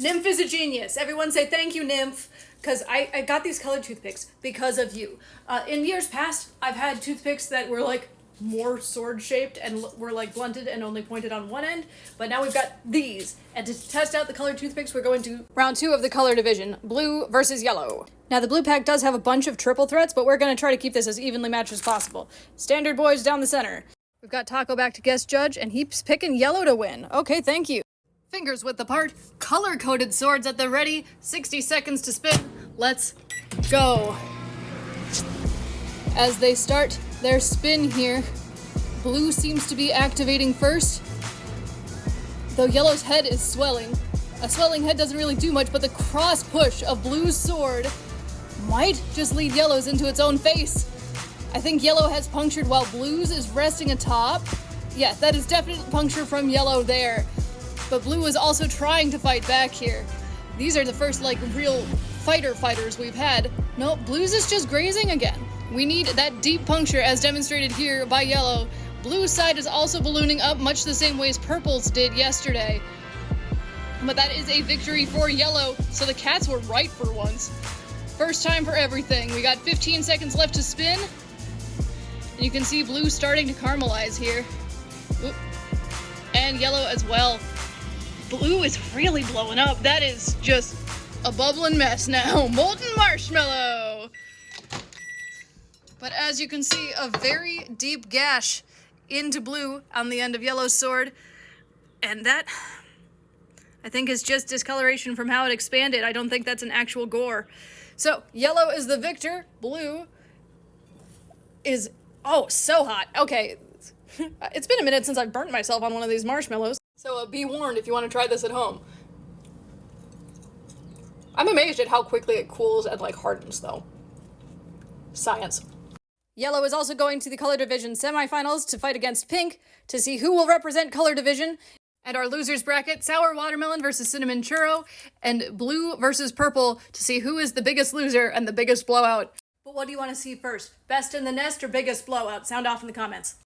Nymph is a genius. Everyone say thank you, Nymph, because I got these colored toothpicks because of you. In years past, I've had toothpicks that were like more sword shaped and were like blunted and only pointed on one end, but now we've got these. And to test out the colored toothpicks, we're going to round 2 of the color division, blue versus yellow. Now the blue pack does have a bunch of triple threats, but we're going to try to keep this as evenly matched as possible. Standard boys down the center. We've got Taco back to guest judge, and he's picking yellow to win. Okay, thank you. Fingers width apart, color-coded swords at the ready, 60 seconds to spin. Let's go. As they start their spin here, blue seems to be activating first, though yellow's head is swelling. A swelling head doesn't really do much, but the cross push of blue's sword might just lead yellow's into its own face. I think yellow has punctured while blue's is resting atop. Yeah, that is definite puncture from yellow there. But blue is also trying to fight back here. These are the first, like, real fighters we've had. No, blue's is just grazing again. We need that deep puncture as demonstrated here by yellow. Blue's side is also ballooning up much the same way as purple's did yesterday. But that is a victory for yellow, so the cats were right for once. First time for everything. We got 15 seconds left to spin. And you can see blue starting to caramelize here. Oop. And yellow as well. Blue is really blowing up. That is just a bubbling mess now. Molten marshmallow! But as you can see, a very deep gash into blue on the end of yellow's sword. And that, I think, is just discoloration from how it expanded. I don't think that's an actual gore. So, yellow is the victor. Blue is, oh, so hot. Okay, it's been a minute since I've burnt myself on one of these marshmallows. So be warned if you want to try this at home. I'm amazed at how quickly it cools and, like, hardens, though. Science. Yellow is also going to the color division semifinals to fight against pink to see who will represent color division. And our losers bracket, sour watermelon versus cinnamon churro, and blue versus purple to see who is the biggest loser and the biggest blowout. But what do you want to see first? Best in the nest or biggest blowout? Sound off in the comments.